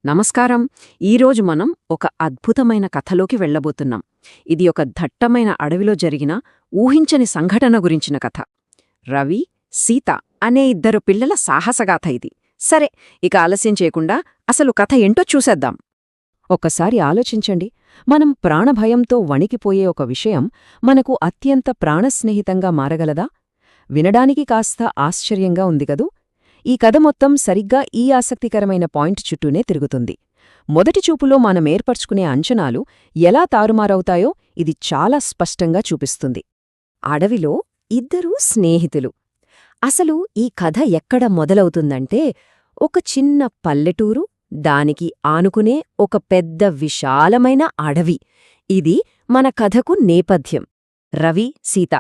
నమస్కారం. ఈరోజు మనం ఒక అద్భుతమైన కథలోకి వెళ్ళబోతున్నాం. ఇది ఒక దట్టమైన అడవిలో జరిగిన ఊహించని సంఘటన గురించిన కథ. రవి, సీత అనే ఇద్దరు పిల్లల సాహసగాథ ఇది. సరే, ఇక ఆలస్యం చేయకుండా అసలు కథ ఏంటో చూసేద్దాం. ఒక్కసారి ఆలోచించండి. మనం ప్రాణభయంతో వణికిపోయే ఒక విషయం మనకు అత్యంత ప్రాణస్నేహితంగా మారగలదా? వినడానికి కాస్త ఆశ్చర్యంగా ఉంది గదూ? ఈ కథ మొత్తం సరిగ్గా ఈ ఆసక్తికరమైన పాయింట్ చుట్టూనే తిరుగుతుంది. మొదటి చూపులో మనమేర్పర్చుకునే అంచనాలు ఎలా తారుమారవుతాయో ఇది చాలా స్పష్టంగా చూపిస్తుంది. అడవిలో ఇద్దరూ స్నేహితులు. అసలు ఈ కథ ఎక్కడ మొదలవుతుందంటే, ఒక చిన్న పల్లెటూరు, దానికి ఆనుకునే ఒక పెద్ద విశాలమైన అడవి. ఇది మన కథకు నేపథ్యం. రవి, సీత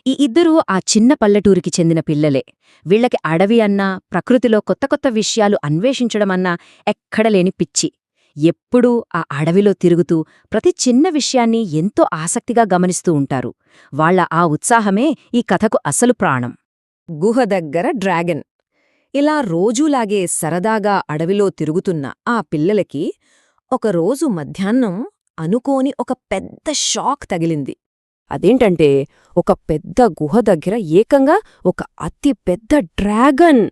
ఈ ఇద్దరూ ఆ చిన్న పల్లెటూరికి చెందిన పిల్లలే. వీళ్లకి అడవి అన్నా, ప్రకృతిలో కొత్త కొత్త విషయాలు అన్వేషించడమన్నా ఎక్కడలేని పిచ్చి. ఎప్పుడూ ఆ అడవిలో తిరుగుతూ ప్రతి చిన్న విషయాన్ని ఎంతో ఆసక్తిగా గమనిస్తూ ఉంటారు. వాళ్ల ఆ ఉత్సాహమే ఈ కథకు అసలు ప్రాణం. గుహ దగ్గర డ్రాగన్. ఇలా రోజూలాగే సరదాగా అడవిలో తిరుగుతున్న ఆ పిల్లలకి ఒకరోజు మధ్యాహ్నం అనుకోని ఒక పెద్ద షాక్ తగిలింది. అదేంటంటే, ఒక పెద్ద గుహ దగ్గర ఏకంగా ఒక అతి పెద్ద డ్రాగన్.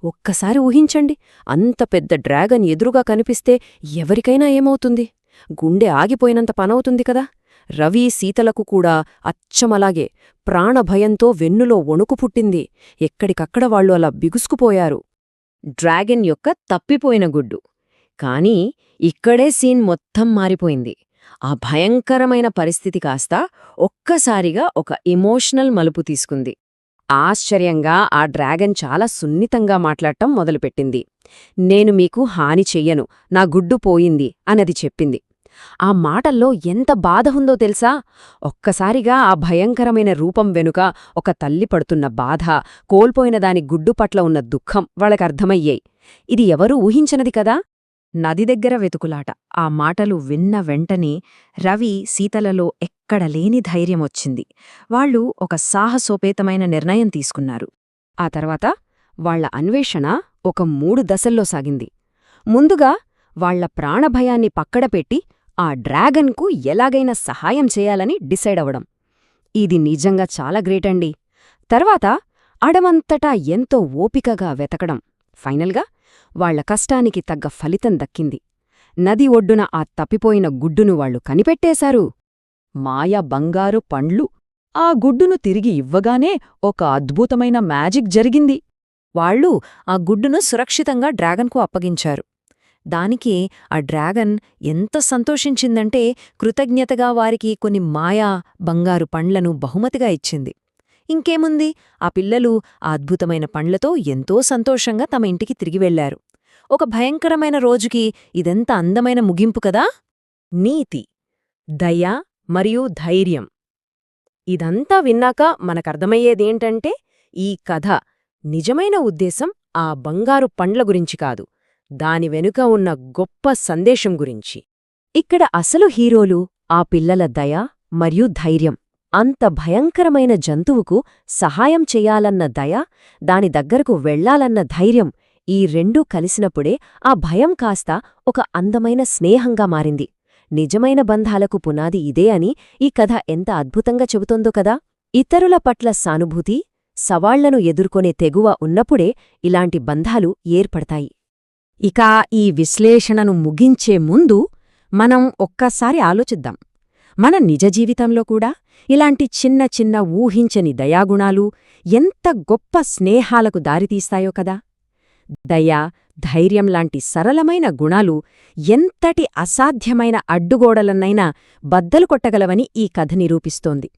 ఒక్కసారి ఊహించండి, అంత పెద్ద డ్రాగన్ ఎదురుగా కనిపిస్తే ఎవరికైనా ఏమవుతుంది? గుండె ఆగిపోయినంత పనవుతుంది కదా. రవి, సీతలకు కూడా అచ్చమలాగే ప్రాణభయంతో వెన్నులో వణుకు పుట్టింది. ఎక్కడికక్కడ వాళ్లు అలా బిగుసుకుపోయారు. డ్రాగన్ యొక్క తప్పిపోయిన గుడ్డు. కానీ ఇక్కడే సీన్ మొత్తం మారిపోయింది. ఆ భయంకరమైన పరిస్థితి కాస్త ఒక్కసారిగా ఒక ఎమోషనల్ మలుపు తీసుకుంది. ఆశ్చర్యంగా ఆ డ్రాగన్ చాలా సున్నితంగా మాట్లాడటం మొదలుపెట్టింది. నేను మీకు హాని చెయ్యను, నా గుడ్డు పోయింది అన్నది చెప్పింది. ఆ మాటల్లో ఎంత బాధ ఉందో తెలుసా? ఒక్కసారిగా ఆ భయంకరమైన రూపం వెనుక ఒక తల్లి పడుతున్న బాధ, కోల్పోయిన దాని గుడ్డు పట్ల ఉన్న దుఃఖం వాళ్ళకర్థమయ్యాయి. ఇది ఎవరూ ఊహించనది కదా. నది దగ్గర వెతుకులాట. ఆ మాటలు విన్న వెంటనే రవి, సీతలలో ఎక్కడలేని ధైర్యమొచ్చింది. వాళ్లు ఒక సాహసోపేతమైన నిర్ణయం తీసుకున్నారు. ఆ తర్వాత వాళ్ల అన్వేషణ ఒక 3 దశల్లో సాగింది. ముందుగా వాళ్ల ప్రాణభయాన్ని పక్కడపెట్టి ఆ డ్రాగన్కు ఎలాగైనా సహాయం చేయాలని డిసైడ్ అవడం. ఇది నిజంగా చాలా గ్రేటండి. తర్వాత అడవంతటా ఎంతో ఓపికగా వెతకడం. ఫైనల్గా వాళ్ల కష్టానికి తగ్గ ఫలితం దక్కింది. నది ఒడ్డున ఆ తప్పిపోయిన గుడ్డును వాళ్లు కనిపెట్టేశారు. మాయా బంగారు పండ్లు. ఆ గుడ్డును తిరిగి ఇవ్వగానే ఒక అద్భుతమైన మ్యాజిక్ జరిగింది. వాళ్లు ఆ గుడ్డును సురక్షితంగా డ్రాగన్కు అప్పగించారు. దానికి ఆ డ్రాగన్ ఎంత సంతోషించిందంటే, కృతజ్ఞతగా వారికి కొన్ని మాయా బంగారు పండ్లను బహుమతిగా ఇచ్చింది. ఇంకేముంది, ఆ పిల్లలు ఆ అద్భుతమైన పండ్లతో ఎంతో సంతోషంగా తమ ఇంటికి తిరిగి వెళ్లారు. ఒక భయంకరమైన రోజుకి ఇదెంత అందమైన ముగింపు కదా. నీతి, దయ మరియు ధైర్యం. ఇదంతా విన్నాక మనకర్థమయ్యేదేంటంటే, ఈ కథ నిజమైన ఉద్దేశం ఆ బంగారు పండ్ల గురించి కాదు, దాని వెనుక ఉన్న గొప్ప సందేశం గురించి. ఇక్కడ అసలు హీరోలు ఆ పిల్లల దయ మరియు ధైర్యం. అంత భయంకరమైన జంతువుకు సహాయం చెయ్యాలన్న దయ, దాని దగ్గరకు వెళ్లాలన్న ధైర్యం, ఈ రెండూ కలిసినప్పుడే ఆ భయం కాస్త ఒక అందమైన స్నేహంగా మారింది. నిజమైన బంధాలకు పునాది ఇదే అని ఈ కథ ఎంత అద్భుతంగా చెబుతోందో కదా. ఇతరుల పట్ల సానుభూతి, సవాళ్లను ఎదుర్కొనే తెగువ ఉన్నప్పుడే ఇలాంటి బంధాలు ఏర్పడతాయి. ఇక ఈ విశ్లేషణను ముగించే ముందు మనం ఒక్కసారి ఆలోచిద్దాం. మన నిజ జీవితంలో కూడా ఇలాంటి చిన్న చిన్న ఊహించని దయాగుణాలు ఎంత గొప్ప స్నేహాలకు దారితీస్తాయో కదా. దయ, ధైర్యం లాంటి సరళమైన గుణాలు ఎంతటి అసాధ్యమైన అడ్డుగోడలన్నైనా బద్దలు కొట్టగలవని ఈ కథ నిరూపిస్తోంది.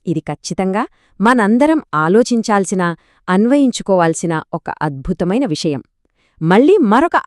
ఇది ఖచ్చితంగా మనందరం ఆలోచించాల్సిన, అన్వయించుకోవాల్సిన ఒక అద్భుతమైన విషయం. మళ్ళీ మరొక